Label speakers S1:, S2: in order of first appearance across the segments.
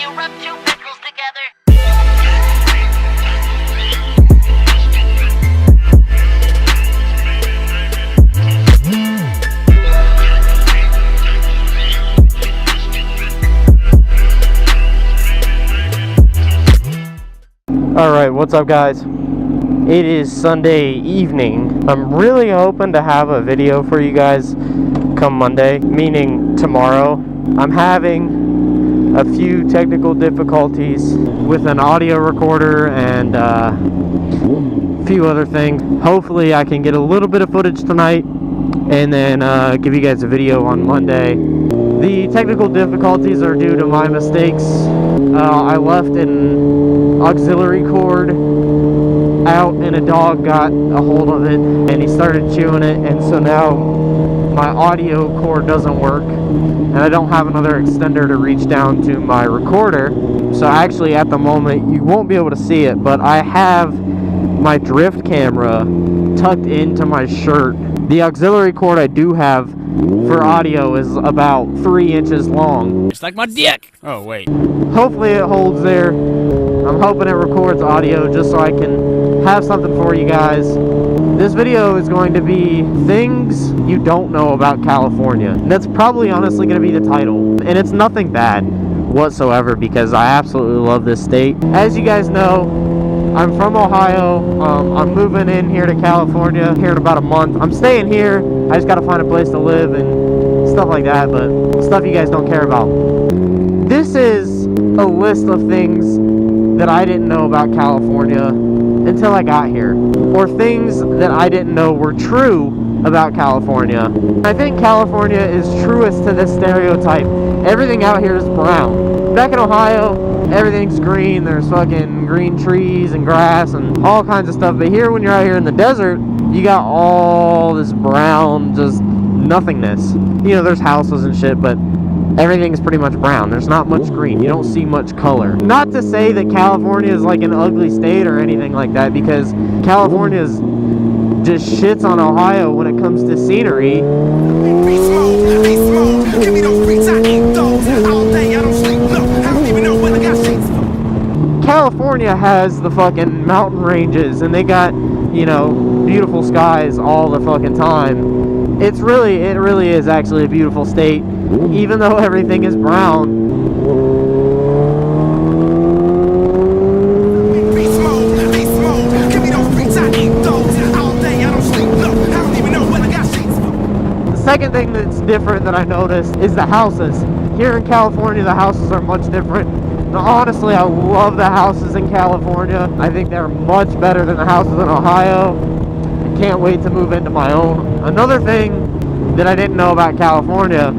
S1: you rub two pickles together.
S2: Alright, what's up guys? It is Sunday evening. I'm really hoping to have a video for you guys come Monday, meaning tomorrow. I'm having a few technical difficulties with an audio recorder and a few other things. Hopefully I can get a little bit of footage tonight and then give you guys a video on Monday. The technical difficulties are due to my mistakes. I left an auxiliary cord out and a dog got a hold of it and he started chewing it, and so now my audio cord doesn't work and I don't have another extender to reach down to my recorder. So actually at the moment you won't be able to see it, but I have my drift camera tucked into my shirt. The auxiliary cord I do have for audio is about 3 inches long.
S3: It's like my dick! Oh, wait.
S2: Hopefully it holds there. I'm hoping it records audio just so I can have something for you guys. This video is going to be things you don't know about California. And that's probably honestly going to be the title. And it's nothing bad whatsoever because I absolutely love this state. As you guys know, I'm from Ohio. I'm moving in here to California here in about a month. I'm staying here. I just got to find a place to live and stuff like that, but stuff you guys don't care about. This is a list of things that I didn't know about California until I got here, or things that I didn't know were true about California. I think California is truest to this stereotype. Everything out here is brown. Back in Ohio, everything's green. There's fucking green trees and grass and all kinds of stuff. But here, when you're out here in the desert, you got all this brown, just nothingness. You know, there's houses and shit, but everything's pretty much brown. There's not much green. You don't see much color. Not to say that California is like an ugly state or anything like that, because California just shits on Ohio when it comes to scenery. California has the fucking mountain ranges and they got, you know, beautiful skies all the fucking time. It really is actually a beautiful state, even though everything is brown. The second thing that's different that I noticed is the houses. Here in California, the houses are much different. Now, honestly, I love the houses in California. I think they're much better than the houses in Ohio. I can't wait to move into my own. Another thing that I didn't know about California,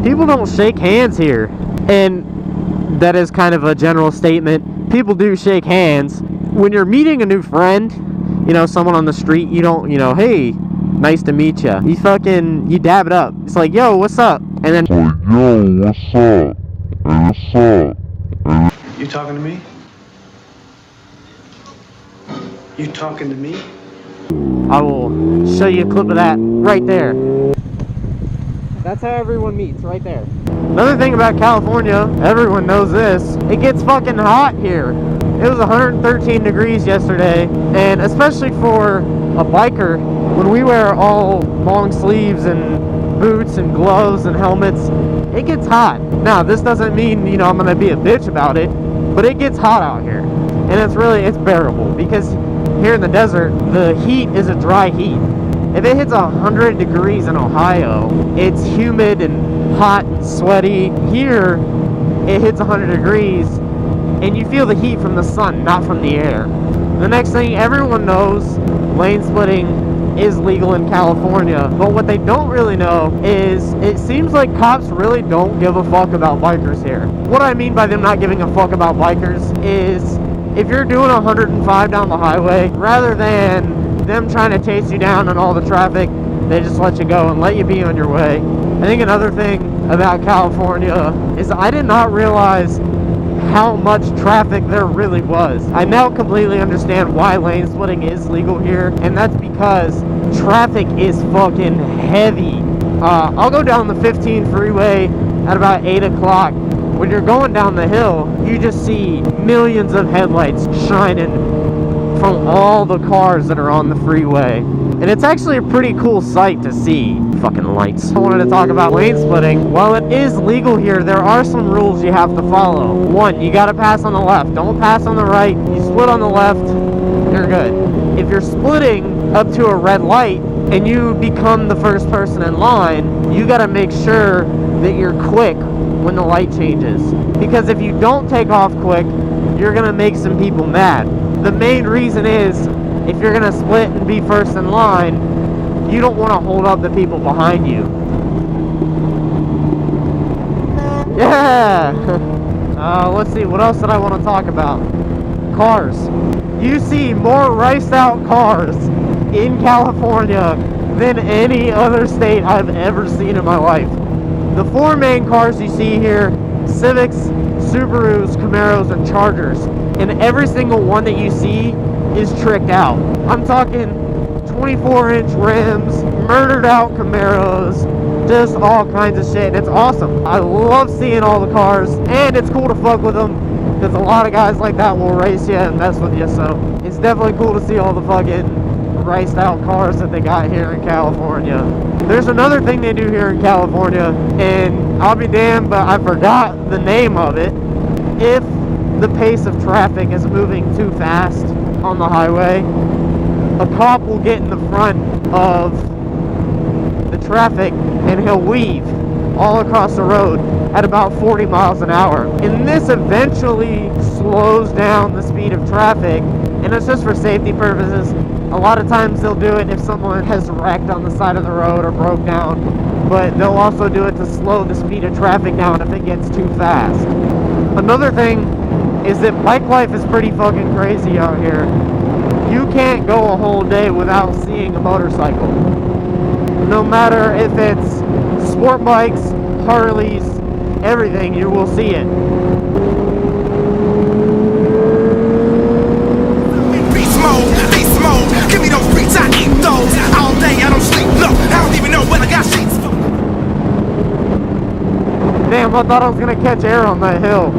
S2: people don't shake hands here. And that is kind of a general statement. People do shake hands. When you're meeting a new friend, you know, someone on the street, you don't, you know, hey, nice to meet you. You dab it up. It's like, yo, what's up? And then,
S4: yo, what's up? Hey, what's up?
S5: You talking to me? You talking to me?
S2: I will show you a clip of that right there. That's how everyone meets, right there. Another thing about California, everyone knows this, it gets fucking hot here. It was 113 degrees yesterday, and especially for a biker, when we wear all long sleeves and boots and gloves and helmets, it gets hot. Now, this doesn't mean, you know, I'm gonna be a bitch about it, but it gets hot out here. And it's bearable, because here in the desert, the heat is a dry heat. If it hits 100 degrees in Ohio, it's humid and hot and sweaty. Here, it hits 100 degrees, and you feel the heat from the sun, not from the air. The next thing everyone knows, lane splitting is legal in California, but what they don't really know is it seems like cops really don't give a fuck about bikers here. What I mean by them not giving a fuck about bikers is if you're doing 105 down the highway, rather than them trying to chase you down on all the traffic, they just let you go and let you be on your way. I think another thing about California is I did not realize how much traffic there really was. I now completely understand why lane splitting is legal here, and that's because traffic is fucking heavy. I'll go down the 15 freeway at about 8 o'clock when you're going down the hill, you just see millions of headlights shining from all the cars that are on the freeway. And it's actually a pretty cool sight to see. Fucking lights. I wanted to talk about lane splitting. While it is legal here, there are some rules you have to follow. One, you gotta pass on the left. Don't pass on the right. You split on the left, you're good. If you're splitting up to a red light and you become the first person in line, you gotta make sure that you're quick when the light changes. Because if you don't take off quick, you're gonna make some people mad. The main reason is, if you're gonna split and be first in line, you don't want to hold up the people behind you. Yeah! Let's see, what else did I want to talk about? Cars. You see more riced out cars in California than any other state I've ever seen in my life. The four main cars you see here: Civics, Subarus, Camaros, and Chargers. And every single one that you see is tricked out. I'm talking 24-inch rims, murdered out Camaros, just all kinds of shit. And it's awesome. I love seeing all the cars, and it's cool to fuck with them because a lot of guys like that will race you and mess with you. So it's definitely cool to see all the fucking riced out cars that they got here in California. There's another thing they do here in California, and I'll be damned, but I forgot the name of it. If the pace of traffic is moving too fast on the highway, a cop will get in the front of the traffic and he'll weave all across the road at about 40 miles an hour. And this eventually slows down the speed of traffic, and it's just for safety purposes. A lot of times they'll do it if someone has wrecked on the side of the road or broke down, but they'll also do it to slow the speed of traffic down if it gets too fast. Another thing is that bike life is pretty fucking crazy out here. You can't go a whole day without seeing a motorcycle. No matter if it's sport bikes, Harleys, everything, you will see it.
S3: Beast mode, give me those beats, I eat those. All day I don't sleep, look, I don't even know when I got sheets.
S2: Damn, I thought I was gonna catch air on that hill.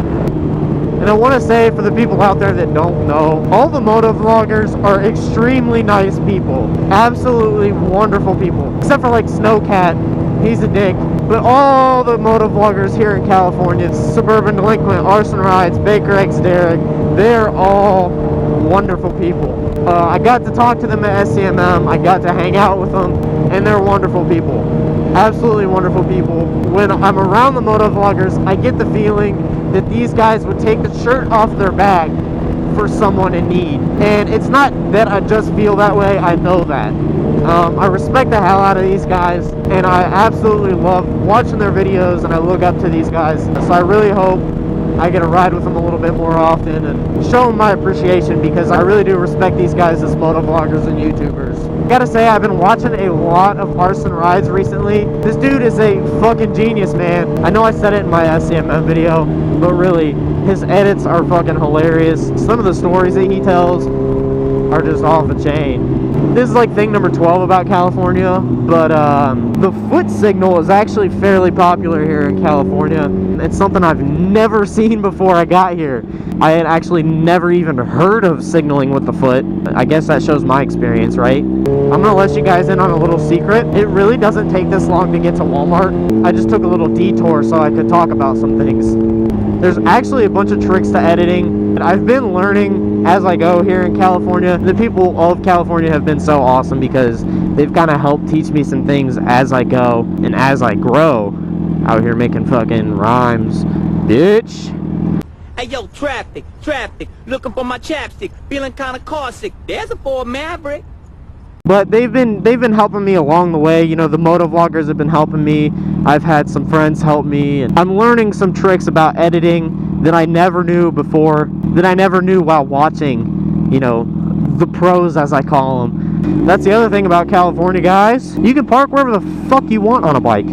S2: And I want to say, for the people out there that don't know, all the motovloggers are extremely nice people. Absolutely wonderful people. Except for like Snowcat, he's a dick. But all the motovloggers here in California, Suburban Delinquent, Arson Rides, Baker X Derek, they're all wonderful people. I got to talk to them at SCMM, I got to hang out with them, and they're wonderful people. Absolutely wonderful people. When I'm around the motovloggers, I get the feeling that these guys would take the shirt off their back for someone in need. And it's not that I just feel that way, I know that. I respect the hell out of these guys, and I absolutely love watching their videos, and I look up to these guys. So I really hope I get to ride with them a little bit more often and show them my appreciation, because I really do respect these guys as motovloggers and YouTubers. Gotta say, I've been watching a lot of Arson Rides recently. This dude is a fucking genius, man. I know I said it in my SCMM video, but really, his edits are fucking hilarious. Some of the stories that he tells are just off the chain. This is like thing number 12 about California, but the foot signal is actually fairly popular here in California. It's something I've never seen before I got here. I had actually never even heard of signaling with the foot. I guess that shows my experience, right? I'm gonna let you guys in on a little secret. It really doesn't take this long to get to Walmart. I just took a little detour so I could talk about some things. There's actually a bunch of tricks to editing that I've been learning as I go here in California. The people of California have been so awesome because they've kind of helped teach me some things as I go and as I grow out here making fucking rhymes, bitch.
S6: Hey yo, traffic, looking for my chapstick, feeling kinda car sick. There's a Ford Maverick.
S2: But they've been helping me along the way. You know, the motovloggers have been helping me. I've had some friends help me, and I'm learning some tricks about editing that I never knew before, that I never knew while watching, you know, the pros, as I call them. That's the other thing about California, guys. You can park wherever the fuck you want on a bike.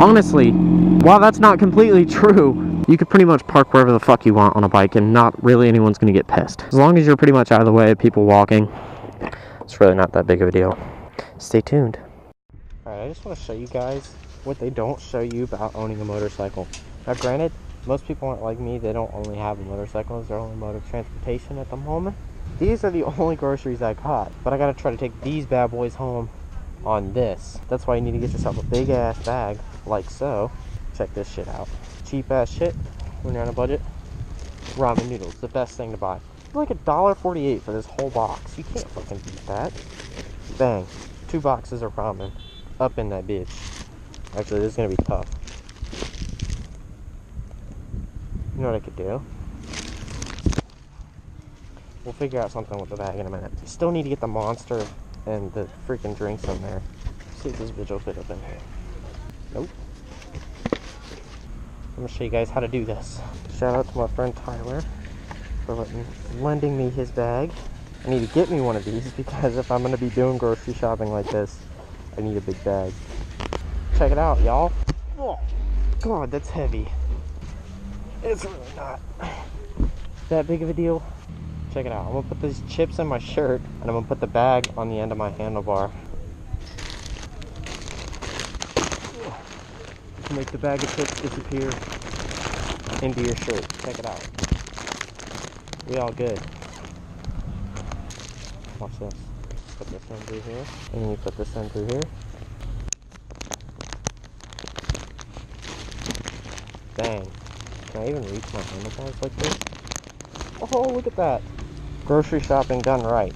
S2: Honestly, while that's not completely true, you could pretty much park wherever the fuck you want on a bike and not really anyone's gonna get pissed. As long as you're pretty much out of the way of people walking, it's really not that big of a deal. Stay tuned. Alright, I just want to show you guys what they don't show you about owning a motorcycle. Now granted, Most people aren't like me. They don't only have a motorcycle as their only mode of transportation at the moment. These are the only groceries I got, but I gotta try to take these bad boys home on this. That's why you need to get yourself a big ass bag, like so. Check this shit out. Cheap ass shit when you're on a budget. Ramen noodles, the best thing to buy. Like $1.48 for this whole box. You can't fucking beat that. Bang. 2 boxes of ramen up in that bitch. Actually, this is gonna be tough. You know what I could do? We'll figure out something with the bag in a minute. Still need to get the Monster and the freaking drinks in there. See if this bitch will fit up in here. Nope. I'm gonna show you guys how to do this. Shout out to my friend Tyler for lending me his bag. I need to get me one of these because if I'm gonna be doing grocery shopping like this, I need a big bag. Check it out, y'all. Oh, God, that's heavy. It's really not that big of a deal. Check it out. I'm gonna put these chips in my shirt and I'm gonna put the bag on the end of my handlebar. Make the bag of chips disappear into your shirt. Check it out. We all good. Watch this. Put this in through here. And then you put this in through here. Dang. Can I even reach my handlebars like this? Oh, look at that. Grocery shopping done right.